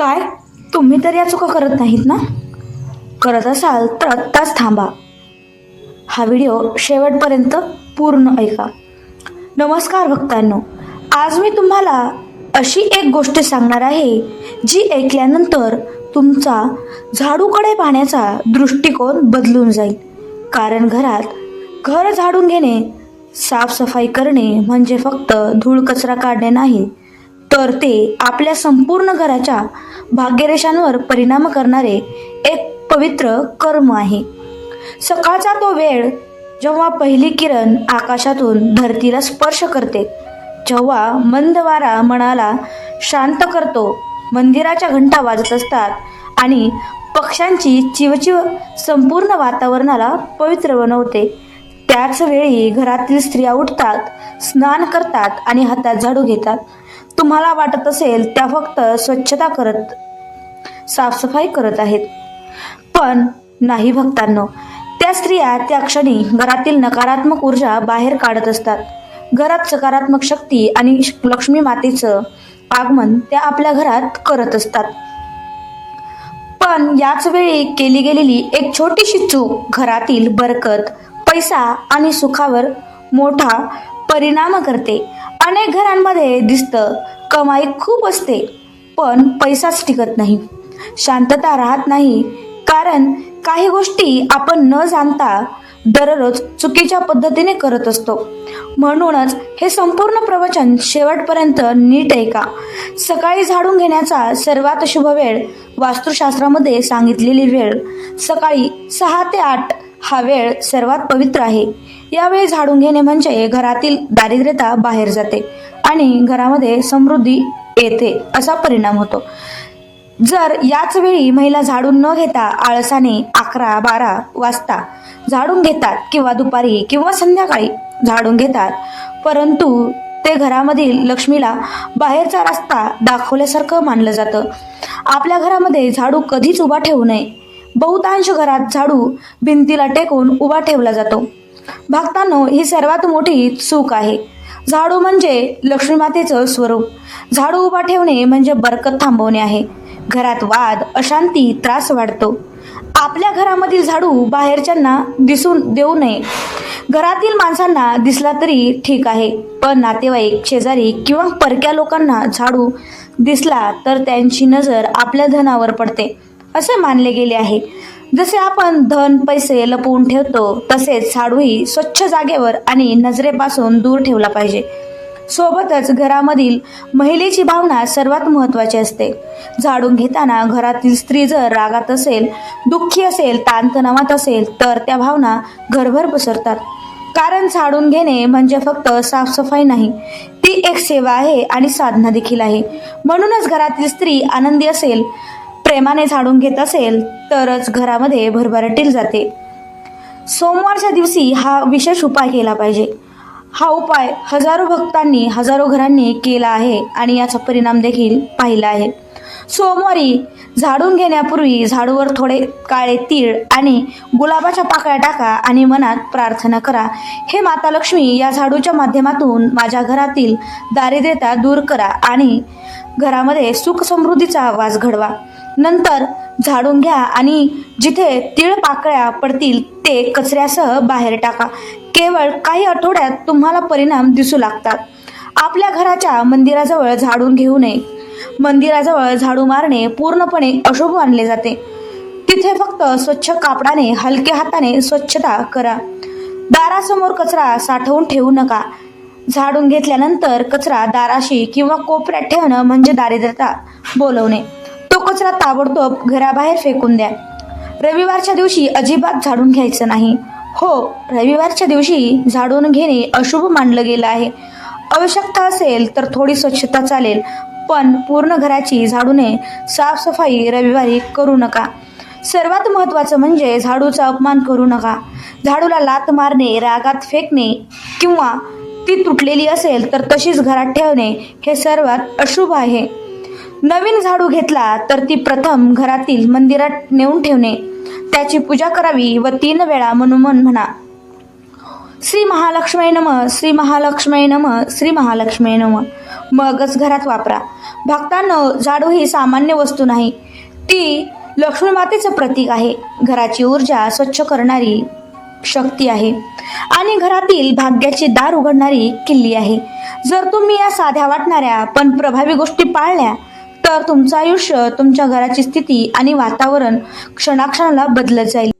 काय तुम्ही तर या चुका करत नाहीत ना? करत असाल तर आत्ताच थांबा. हा व्हिडिओ शेवटपर्यंत पूर्ण ऐका. नमस्कार भक्तांनो, आज मी तुम्हाला अशी एक गोष्ट सांगणार आहे जी ऐकल्यानंतर तुमचा झाडूकडे पाहण्याचा दृष्टिकोन बदलून जाईल. कारण घर झाडून घेणे, साफसफाई करणे म्हणजे फक्त धूळ कचरा काढणे नाही, तर ते आपल्या संपूर्ण घराच्या भाग्यरेषांवर परिणाम करणारे एक पवित्र कर्म आहे. सकाळचा तो वेळ जेव्हा पहिली किरण आकाशातून धरतीला स्पर्श करते, जेव्हा मंद वारा मनाला शांत करतो, मंदिराच्या घंटा वाजत असतात आणि पक्ष्यांची चिवचिव संपूर्ण वातावरणाला पवित्र बनवते, त्याच वेळी घरातील स्त्रिया उठतात, स्नान करतात आणि हातात झाडू घेतात. तुम्हाला वाटत असेल त्या फक्त स्वच्छता करत, साफसफाई करत आहेत, पण नाही भक्तांनो. त्या स्त्रिया त्या क्षणी घरातील नकारात्मक ऊर्जा बाहेर काढत असतात. घरात सकारात्मक शक्ती आणि लक्ष्मी मातेचं आगमन त्या आपल्या घरात करत असतात. पण याच वेळी केली गेलेली एक छोटीशी चूक घरातील बरकत, पैसा आणि सुखावर मोठा परिणाम करते. अनेक घरांमध्ये दिसतं कमाई खूप असते, पण पैसाच टिकत नाही, शांतता राहत नाही. कारण काही गोष्टी आपण न जाणता दररोज चुकीच्या पद्धतीने करत असतो. म्हणूनच हे संपूर्ण प्रवचन शेवटपर्यंत नीट ऐका. सकाळी झाडून घेण्याचा सर्वात शुभ वेळ वास्तुशास्त्रामध्ये सांगितलेली वेळ सकाळी 6 ते 8 हा वेळ सर्वात पवित्र आहे. यावेळी झाडून घेणे म्हणजे घरातील दारिद्र्यता बाहेर जाते आणि घरामध्ये समृद्धी येते असा परिणाम होतो. जर याच वेळी महिला झाडून न घेता आळसाने 11-12 वाजता झाडून घेतात किंवा दुपारी किंवा संध्याकाळी झाडून घेतात, परंतु ते घरामधील लक्ष्मीला बाहेरचा रस्ता दाखवल्यासारखं मानलं जातं. आपल्या घरामध्ये झाडू कधीच उभा ठेवू नये. बहुतांश घरात झाडू भिंतीला टेकून उभा ठेवला जातो. भक्तांनो, ही सर्वात मोठी चूक आहे. झाडू म्हणजे लक्ष्मी मातेचं स्वरूप. झाडू उभा ठेवणे म्हणजे बरकत थांबवणे आहे. घरात वाद, अशांती, त्रास वाढतो. आपल्या घरामधील झाडू बाहेरच्यांना दिसून देऊ नये. घरातील माणसांना दिसला तरी ठीक आहे, पण नातेवाईक, शेजारी किंवा परक्या लोकांना झाडू दिसला तर त्यांची नजर आपल्या धनावर पडते असे मानले गेले आहे. जसे आपण धन, पैसे लपवून ठेवतो, तसेच झाडूही स्वच्छ जागेवर आणि नजरेपासून दूर ठेवला पाहिजे. सोबतच घरामधील महिलेची भावना सर्वात महत्त्वाची असते. झाडून घेताना घरातील स्त्री जर रागात असेल, दुःखी असेल, ताणतणावात असेल तर त्या भावना घरभर पसरतात. कारण झाडून घेणे म्हणजे फक्त साफसफाई नाही, ती एक सेवा आहे आणि साधना देखील आहे. म्हणूनच घरातील स्त्री आनंदी असेल, प्रेमाने झाडून घेत असेल तरच घरामध्ये भरभराटील जाते. सोमवारच्या दिवशी हा विशेष उपाय केला पाहिजे. हा उपाय हजारो भक्तांनी, हजारो घरांनी केला आहे आणि याचा परिणाम देखील पाहिला आहे. सोमवारी झाडून घेण्यापूर्वी झाडूवर थोडे काळे तीळ आणि गुलाबाच्या पाकळ्या टाका आणि मनात प्रार्थना करा, हे माता लक्ष्मी, या झाडूच्या माध्यमातून माझ्या घरातील दारिद्र्यता दूर करा आणि घरामध्ये सुख समृद्धीचा वास घडवा. नंतर झाडून घ्या आणि जिथे तीळ पाकळ्या पडतील ते कचऱ्यासह बाहेर टाका. केवळ काही आठवड्यात तुम्हाला परिणाम दिसू लागतात. आपल्या घराच्या मंदिराजवळ झाडून घेऊ नये. मंदिराजवळ झाडू मारणे पूर्णपणे अशुभ मानले जाते. तिथे फक्त स्वच्छ कापडाने हलक्या हाताने स्वच्छता करा. दारासमोर कचरा साठवून ठेवू नका. झाडून घेतल्यानंतर कचरा दाराशी किंवा कोपऱ्यात ठेवणं म्हणजे दारिद्र्यता बोलवणे. तो कचरा ताबडतोब घराबाहेर फेकून द्या. रविवारच्या दिवशी अजिबात झाडून घ्यायचं नाही. हो, रविवारच्या दिवशी झाडून घेणे अशुभ मानलं गेलं आहे. आवश्यकता असेल तर थोडी स्वच्छता चालेल, पण पूर्ण घराची झाडूने साफसफाई रविवारी करू नका. सर्वात महत्त्वाचं म्हणजे झाडूचा अपमान करू नका. झाडूला लाथ मारणे, रागात फेकणे किंवा ती तुटलेली असेल तर तशीच घरात ठेवणे हे सर्वात अशुभ आहे. नवीन झाडू घेतला तर ती प्रथम घरातील मंदिरात नेऊन ठेवणे, त्याची पूजा करावी व 3 वेळा मनोमन म्हणा, श्री महालक्ष्मी नमः, श्री महालक्ष्मी नमः, श्री महालक्ष्मी नमः. मगच घरात वापरा. भक्तांनो, झाडू ही सामान्य वस्तू नाही, ती लक्ष्मी मातेचं प्रतीक आहे. घराची ऊर्जा स्वच्छ करणारी शक्ती आहे आणि घरातील भाग्याचे दार उघडणारी किल्ली आहे. जर तुम्ही या साध्या वाटणाऱ्या पण प्रभावी गोष्टी पाळल्या तर तुमचं आयुष्य, तुमच्या घराची स्थिती आणि वातावरण क्षणाक्षणाला बदलत जाईल.